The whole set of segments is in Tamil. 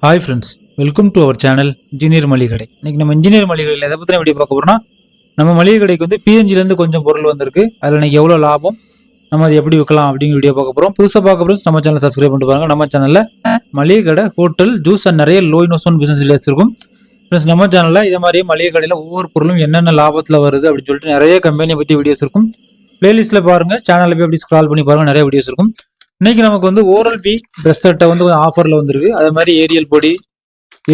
Hi friends, welcome to our channel engineer மளிகை கடை. இன்னைக்கு நம்ம இன்ஜினியர் மளிகை கடையில் எதை பற்றி வீடியோ பார்க்க போகிறோம்னா, நம்ம மளிகை கடைக்கு வந்து பிஎன்ஜிலேருந்து கொஞ்சம் பொருள் வந்திருக்கு. அதில் இன்னைக்கு எவ்வளோ லாபம், நம்ம அது எப்படி விற்கலாம் அப்படிங்கிற வீடியோ பார்க்க போகிறோம். புதுசாக பார்க்க ஃப்ரெண்ட்ஸ் நம்ம சேனல் சப்ஸ்கிரைப் பண்ணிட்டு பாருங்க. நம்ம சேனலில் மளிகை கடை, ஹோட்டல், ஜூஸ் அண்ட் நிறைய லோ இன்வெஸ்ட்மெண்ட் பிசினஸ் டீடைல்ஸ் இருக்கும். ஃப்ரெண்ட்ஸ் நம்ம சேனலில் இதே மாதிரி மளிகை கடையில் ஒவ்வொரு பொருளும் என்னென்ன லாபத்தில் வருது அப்படின்னு சொல்லிட்டு நிறைய கம்பெனியை பற்றி வீடியோஸ் இருக்கும். பிளேலிஸ்ட்டில் பாருங்கள், சேனலில் போய் அப்படி ஸ்க்ரால் பண்ணி பாருங்கள், நிறைய வீடியோஸ் இருக்கும். இன்னைக்கு நமக்கு வந்து ஓரல் பி ப்ரெஷ் செட்டை வந்து ஆஃபரில் வந்துருக்கு. அதே மாதிரி ஏரியல் பொடி,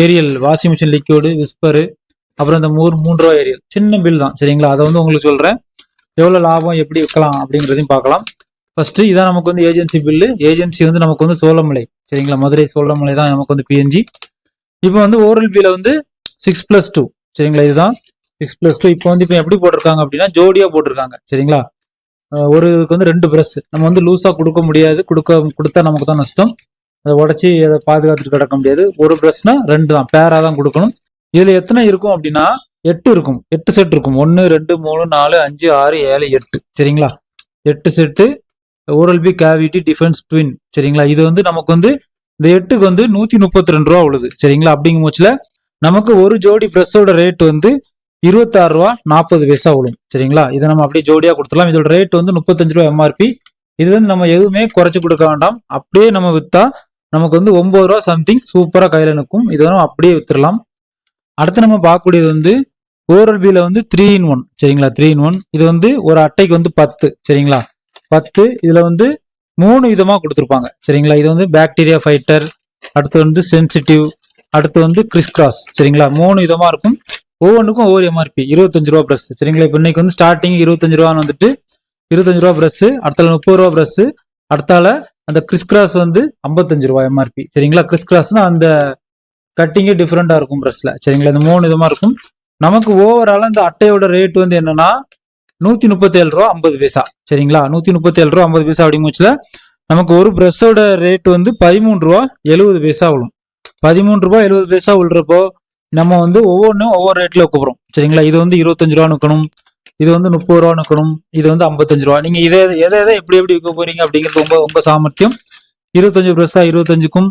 ஏரியல் வாஷிங் மிஷின் லிக்விடு, விஸ்பரு, அப்புறம் இந்த 3 ரூபா ஏரியல் சின்ன பில் தான் சரிங்களா. அதை வந்து உங்களுக்கு சொல்கிறேன், எவ்வளோ லாபம் எப்படி விற்கலாம் அப்படிங்கிறதையும் பார்க்கலாம். ஃபர்ஸ்ட் இதான் நமக்கு வந்து ஏஜென்சி பில்லு. ஏஜென்சி வந்து நமக்கு வந்து சோளமலை சரிங்களா, மதுரை சோளமலை தான் நமக்கு வந்து பிஎன்ஜி. இப்போ வந்து ஓரல் பியில் வந்து 6+2 சரிங்களா, இதுதான் 6+2. இப்போ வந்து இப்போ எப்படி போட்டிருக்காங்க அப்படின்னா ஜோடியாக போட்டிருக்காங்க சரிங்களா. ஒரு இதுக்கு வந்து 2 ப்ரெஷ் நம்ம வந்து லூஸாக கொடுக்க முடியாது, கொடுத்தா நமக்கு தான் நஷ்டம். அதை உடச்சி அதை பாதுகாத்துட்டு கிடக்க முடியாது. ஒரு ப்ரெஷ்னா 2 தான், பேராக தான் கொடுக்கணும். இதில் எத்தனை இருக்கும் அப்படின்னா 8 இருக்கும், 8 செட் இருக்கும். 1 2 3 4 5 6 7 8 சரிங்களா. 8 set Oral B cavity defense twin சரிங்களா. இது வந்து நமக்கு வந்து இந்த 8க்கு வந்து 132 ரூபா உள்ளது சரிங்களா. அப்படிங்கும் போச்சுல நமக்கு ஒரு ஜோடி ப்ரெஷ்ஷோட ரேட் வந்து 26 ரூபா 40 பைசா விழும் சரிங்களா. இதை நம்ம அப்படியே ஜோடியாக கொடுத்துடலாம். இதோட ரேட் வந்து 35 ரூபா எம்ஆர்பி. இது வந்து நம்ம எதுவுமே குறைச்சி கொடுக்க வேண்டாம். அப்படியே நம்ம விற்றா நமக்கு வந்து 9 ரூபா சம்திங் சூப்பராக கையில் நிற்கும். இதை நம்ம அப்படியே வித்துடலாம். அடுத்து நம்ம பார்க்கக்கூடியது வந்து ஓரல் பியில் வந்து 3-in-1 சரிங்களா. 3-in-1 இது வந்து ஒரு அட்டைக்கு வந்து 10 சரிங்களா. 10 இதில் வந்து 3 விதமாக கொடுத்துருப்பாங்க சரிங்களா. இது வந்து பாக்டீரியா ஃபைட்டர், அடுத்து வந்து சென்சிட்டிவ், அடுத்து வந்து கிறிஸ்கிராஸ் சரிங்களா. 3 விதமாக இருக்கும். ஒவ்வொன்றுக்கும் ஒவ்வொரு எம்ஆர்பி 25 ரூபா ப்ரெஸ் சரிங்களா. இப்போ இன்னைக்கு வந்து ஸ்டார்டிங் 25 ரூபான்னு வந்துட்டு 25 ரூபா ப்ரெஸ், அடுத்தால 30 ரூபா ப்ரெஸ், அடுத்தால அந்த கிறிஸ்கிராஸ் வந்து 55 ரூபா எம்ஆர்பி சரிங்களா. கிறிஸ்கிராஸ்னா அந்த கட்டிங்கே டிஃப்ரெண்டா இருக்கும் ப்ரெஸ்ல சரிங்களா. இந்த 3 விதமா இருக்கும். நமக்கு ஓவரால இந்த அட்டையோட ரேட் வந்து என்னன்னா 137 ரூபா 50 பைசா சரிங்களா. 137 ரூபா 50 பைசா அப்படிங்குச்சுல நமக்கு ஒரு ப்ரெஸ்ஸோட ரேட் வந்து 13 ரூபா 70 பைசா விழும். 13 ரூபா 70 பைசா விழுறப்போ நம்ம வந்து ஒவ்வொன்றும் ஒவ்வொரு ரேட்ல வைக்கப்படுறோம் சரிங்களா. இது வந்து 25 ரூபா நிற்கணும், இது வந்து 30 ரூபா நிற்கணும், இது வந்து 55 ரூபா. நீங்க எதை எதை எப்படி விற்க போறீங்க அப்படிங்கிறது உங்க சாமர்த்தியம். 25 ப்ரெஸ்ஸா 25க்கும்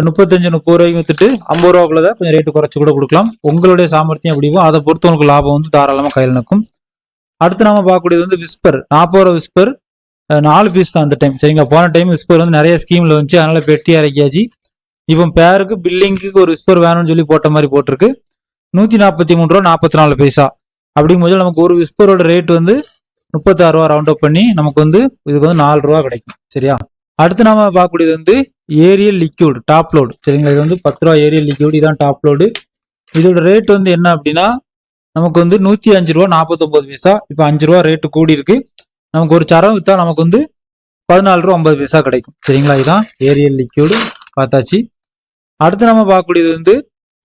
35 30 ரூபாய்க்கு வித்துட்டு 50 ரூபாக்குள்ளதான் கொஞ்சம் ரேட்டு குறைச்சு கூட கொடுக்கலாம். உங்களுடைய சாமர்த்தியம் அப்படிவும் அதை பொறுத்து உங்களுக்கு லாபம் வந்து தாராளமாக கையில் நிற்கும். அடுத்து நாம பார்க்கக்கூடியது வந்து விஸ்பர். 40 ரூபா விஸ்பர் 4 பீஸ் தான் அந்த டைம் சரிங்களா. போன டைம் விஸ்பர் வந்து நிறைய ஸ்கீம்ல வந்துச்சு, அதனால பெட்டி இறக்கியாச்சு. இப்போ பேருக்கு பில்லிங்க்கு ஒரு விஸ்பர் வேணும்னு சொல்லி போட்ட மாதிரி போட்டிருக்கு. 143 ரூபா 44 பைசா. அப்படிங்கும்போது நமக்கு ஒரு விஸ்பரோட ரேட் வந்து 36 ரூபா ரவுண்ட் அப் பண்ணி நமக்கு வந்து இதுக்கு வந்து 4 ரூபா கிடைக்கும் சரியா. அடுத்து நாம பார்க்கக்கூடியது வந்து ஏரியல் லிக்யூட் டாப் லோடு சரிங்களா. இது வந்து 10 ரூபா ஏரியல் லிக்யூட், இதான் டாப் லோடு. இதோட ரேட் வந்து என்ன அப்படின்னா நமக்கு வந்து 105 ரூபா 49 பைசா. இப்போ 5 ரூபா ரேட்டு கூடி இருக்கு. நமக்கு ஒரு சரம் வித்தா நமக்கு வந்து 14 ரூபா 50 பைசா கிடைக்கும் சரிங்களா. இதுதான் ஏரியல் லிக்யூடு பார்த்தாச்சு. அடுத்து நம்ம பார்க்கக்கூடியது வந்து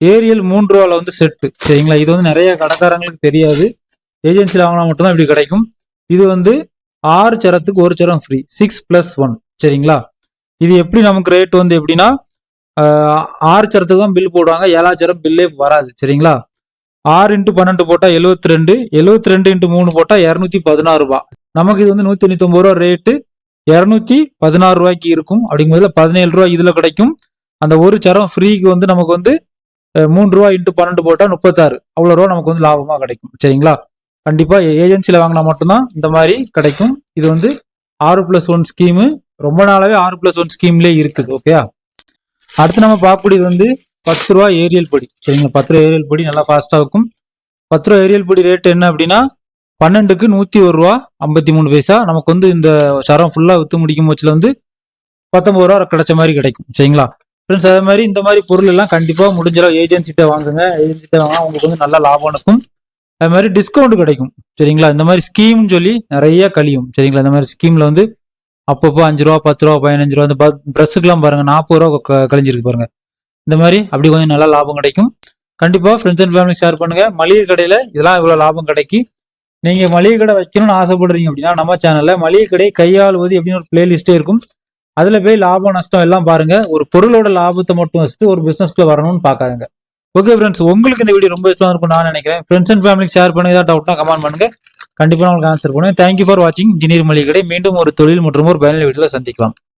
ஏரியல் 3 ரூபால வந்து செட்டு சரிங்களா. இது வந்து நிறைய கடைக்காரங்களுக்கு தெரியாது, ஏஜென்சியில் வாங்கினா மட்டும்தான் இப்படி கிடைக்கும். இது வந்து 6 சரத்துக்கு ஒரு சரம் ஃப்ரீ, 6+1 சரிங்களா. இது எப்படி நமக்கு ரேட் வந்து எப்படின்னா 6 சரத்துக்கு தான் பில் போடுவாங்க, 7ஆம் சரம் பில்லே வராது சரிங்களா. 6 × 12 போட்டா 72, 72 × 3 போட்டா 216 ரூபா. நமக்கு இது வந்து 199 ரூபா ரேட்டு, 216 ரூபாய்க்கு இருக்கும். அப்படிங்கும்போது 17 ரூபா இதுல கிடைக்கும். அந்த ஒரு சரம் ஃப்ரீக்கு வந்து நமக்கு வந்து 3 ரூபா × 12 போட்டா 36, அவ்வளோ ரூபா நமக்கு வந்து லாபமா கிடைக்கும் சரிங்களா. கண்டிப்பா ஏஜென்சியில வாங்கினா மட்டும்தான் இந்த மாதிரி கிடைக்கும். இது வந்து 6+1 ஸ்கீமு, ரொம்ப நாளாவே 6+1 ஸ்கீம்லேயே இருக்குது ஓகே. அடுத்து நம்ம பார்க்கக்கூடியது வந்து 10 ரூபா ஏரியல் பொடி சரிங்களா. 10 ரூபா ஏரியல் பொடி நல்லா ஃபாஸ்டா இருக்கும். 10 ரூபா ஏரியல் பொடி ரேட் என்ன அப்படின்னா 12க்கு 101 ரூபா 53 பைசா. நமக்கு வந்து இந்த சரம் ஃபுல்லா வித்து முடிக்கும் போச்சுல வந்து 19 ரூபா கிடைச்ச மாதிரி கிடைக்கும் சரிங்களா. ஃப்ரெண்ட்ஸ் அதே மாதிரி இந்த மாதிரி பொருள் எல்லாம் கண்டிப்பா முடிஞ்சளவு ஏஜென்சிட்ட வாங்குங்க. ஏஜென்சிட்ட வாங்க உங்களுக்கு வந்து நல்ல லாபம் இருக்கும். அது மாதிரி டிஸ்கவுண்ட் கிடைக்கும் சரிங்களா. இந்த மாதிரி ஸ்கீம்னு சொல்லி நிறைய கழியும் சரிங்களா. இந்த மாதிரி ஸ்கீம்ல வந்து அப்பப்போ 5 ரூபா 10 ரூபா 15 ரூபா, இந்த ப்ரெஸ்ஸுக்குலாம் பாருங்க 40 ரூபா கழிஞ்சிருக்கு பாருங்க. இந்த மாதிரி அப்படி கொஞ்சம் நல்லா லாபம் கிடைக்கும். கண்டிப்பா ஃப்ரெண்ட்ஸ் அண்ட் ஃபேமிலி ஷேர் பண்ணுங்க. மளிகை கடையில இதெல்லாம் இவ்வளவு லாபம் கிடைக்கும். நீங்க மளிகை கடை வைக்கணும்னு ஆசைப்படுறீங்க அப்படின்னா நம்ம சேனல்ல மளிகை கடை கையாளுவது எப்படின்னு ஒரு பிளேலிஸ்டே இருக்கும். அதுல போய் லாபம் நஷ்டம் எல்லாம் பாருங்க. ஒரு பொருளோட லாபத்தை மட்டும் வச்சுட்டு ஒரு பிசினஸ்க்குள்ள வரணும்னு பாக்காதுங்க. ஓகே ஃப்ரெண்ட்ஸ், உங்களுக்கு இந்த வீடியோ ரொம்ப யூஸ்ஃபுல்லா இருக்கும் நான் நினைக்கிறேன். ஃப்ரெண்ட்ஸ் அண்ட் ஃபேமிலிக்கு ஷேர் பண்ணி ஏதாவது டவுட்னா கமெண்ட் பண்ணுங்க, கண்டிப்பா உங்களுக்கு ஆன்சர் பண்ணுவேன். தேங்க்யூ ஃபார் வாட்சிங் இன்ஜினியர் மளிகை கடை. மீண்டும் ஒரு தொழில் மற்றும் ஒரு பயனுள்ள வீடியோல சந்திக்கலாம்.